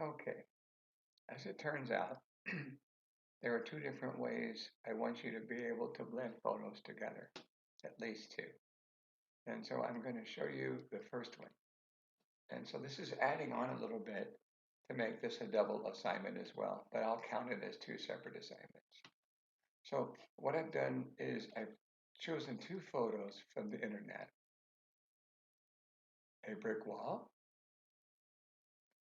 Okay, as it turns out, there are two different ways I want you to be able to blend photos together, at least two. And so I'm going to show you the first one. And so this is adding on a little bit to make this a double assignment as well, but I'll count it as two separate assignments. So what I've done is I've chosen two photos from the internet, a brick wall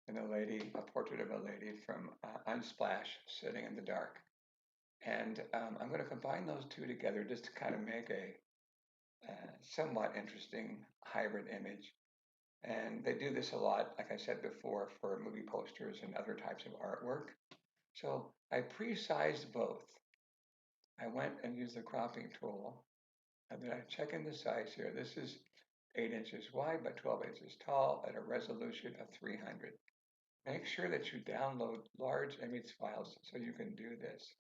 and a portrait of a lady from Unsplash sitting in the dark. And I'm going to combine those two together just to kind of make a somewhat interesting hybrid image. And they do this a lot, like I said before, for movie posters and other types of artwork. So I pre-sized both. I went and used the cropping tool, and then I check in the size here. This is 8 inches wide by 12 inches tall at a resolution of 300. Make sure that you download large image files so you can do this.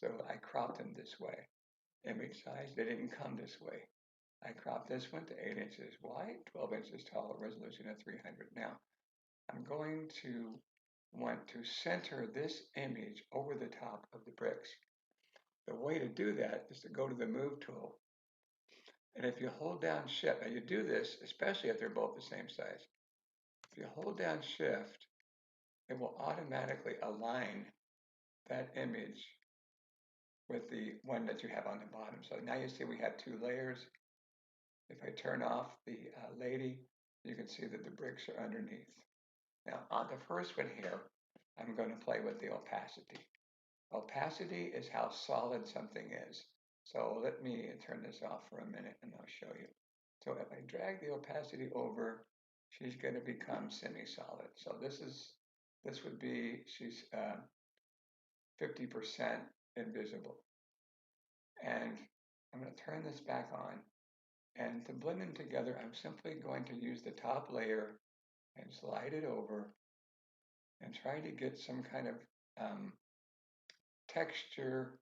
So I cropped them this way. Image size, they didn't come this way. I cropped this one to 8 inches wide, 12 inches tall, resolution of 300. Now, I'm going to want to center this image over the top of the bricks. The way to do that is to go to the Move tool. And if you hold down Shift, now you do this, especially if they're both the same size. If you hold down Shift, it will automatically align that image with the one that you have on the bottom. So now you see we have two layers. If I turn off the lady, you can see that the bricks are underneath. Now on the first one here, I'm going to play with the opacity. Opacity is how solid something is. So let me turn this off for a minute and I'll show you. So if I drag the opacity over, she's going to become semi-solid. So this would be, she's 50% invisible. And I'm going to turn this back on. And to blend them together, I'm simply going to use the top layer and slide it over and try to get some kind of um, texture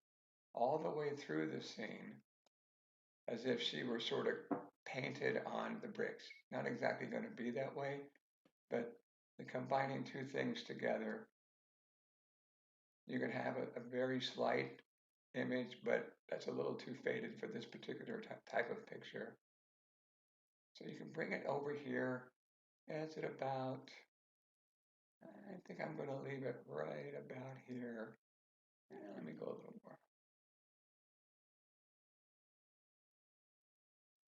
all the way through the scene as if she were sort of painted on the bricks. Not exactly going to be that way, but the combining two things together, you can have a very slight image, but that's a little too faded for this particular type of picture. So you can bring it over here. It's at about, I think I'm going to leave it right about here. Let me go a little more.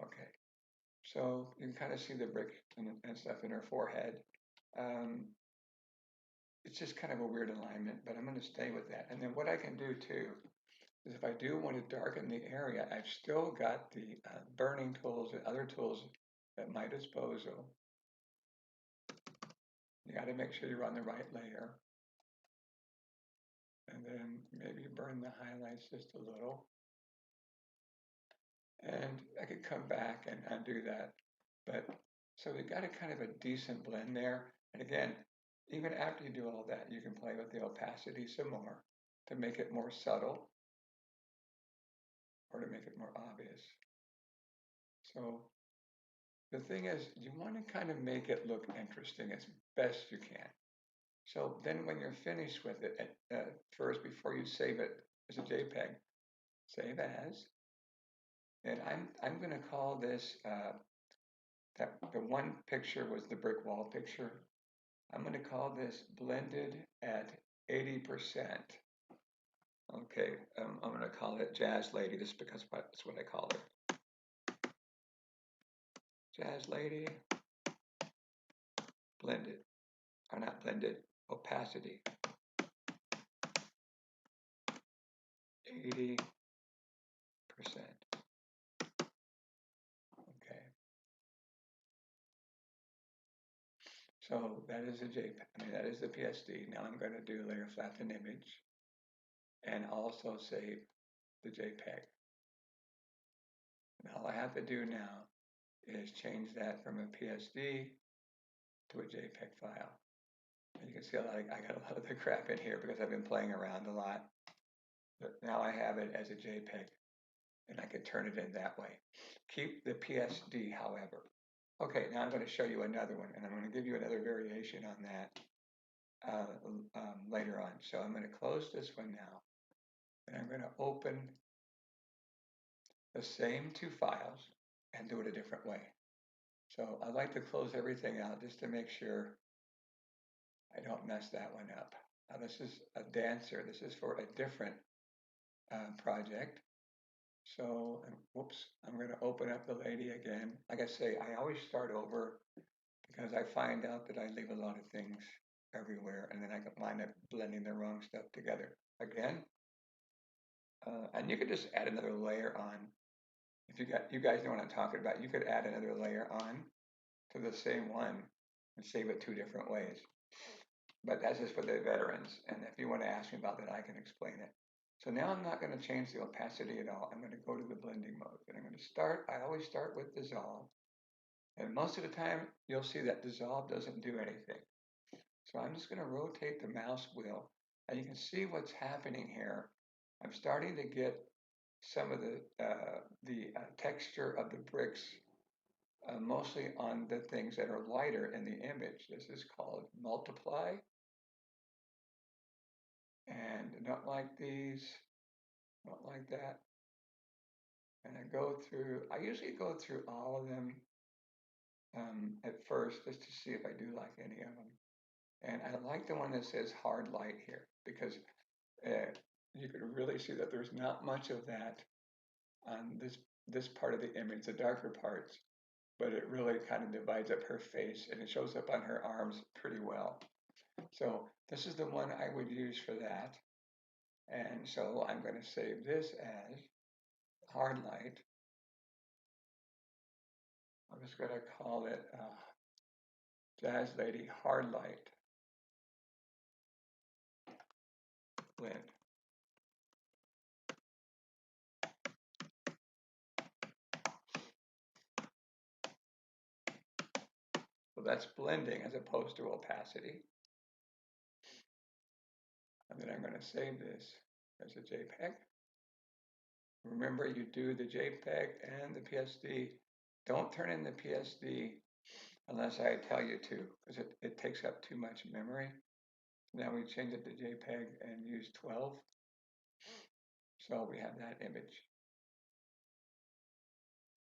Okay, so you can kind of see the brick and stuff in her forehead. Um, it's just kind of a weird alignment, but I'm going to stay with that. And then what I can do too is if I do want to darken the area, I've still got the burning tools and other tools at my disposal. You got to make sure you're on the right layer. And then maybe burn the highlights just a little. And I could come back and undo that. But so we got a kind of a decent blend there. And again, even after you do all that, you can play with the opacity some more to make it more subtle or to make it more obvious. So the thing is, you want to kind of make it look interesting as best you can. So then when you're finished with it, first, before you save it as a JPEG, save as. And I'm going to call this, that the one picture was the brick wall picture. I'm going to call this blended at 80%. Okay, I'm going to call it Jazz Lady just because that's what I call it. Jazz Lady, blended, or not blended, opacity, 80%. Okay, so that is a JPEG, I mean that is the PSD. Now I'm going to do layer flatten image and also save the JPEG. And all I have to do now is change that from a PSD to a JPEG file. And you can see I got a lot of the crap in here because I've been playing around a lot. But now I have it as a JPEG and I can turn it in that way. Keep the PSD, however. Okay, now I'm going to show you another one and I'm going to give you another variation on that. later on. So I'm going to close this one now, and I'm going to open the same two files and do it a different way. So I like to close everything out just to make sure I don't mess that one up. Now this is a dancer. This is for a different project. So, whoops, I'm going to open up the lady again. Like I say, I always start over because I find out that I leave a lot of things everywhere, and then I can wind up blending the wrong stuff together again. And you could just add another layer on. If you guys know what I'm talking about, you could add another layer on to the same one and save it two different ways. But that's just for the veterans. And if you want to ask me about that, I can explain it. So now I'm not going to change the opacity at all. I'm going to go to the blending mode. And I'm going to start, I always start with dissolve. And most of the time, you'll see that dissolve doesn't do anything. So I'm just going to rotate the mouse wheel. And you can see what's happening here. I'm starting to get some of the texture of the bricks, mostly on the things that are lighter in the image. This is called multiply. And not like these, not like that. And I usually go through all of them at first just to see if I do like any of them. And I like the one that says hard light here because you can really see that there's not much of that on this part of the image, the darker parts, but it really kind of divides up her face and it shows up on her arms pretty well. So this is the one I would use for that. And so I'm going to save this as hard light. I'm just going to call it Jazz Lady Hard Light Blend. So that's blending as opposed to opacity. And then I'm going to save this as a JPEG. Remember, you do the JPEG and the PSD. Don't turn in the PSD unless I tell you to, because it takes up too much memory. Now we change it to JPEG and use 12. So we have that image.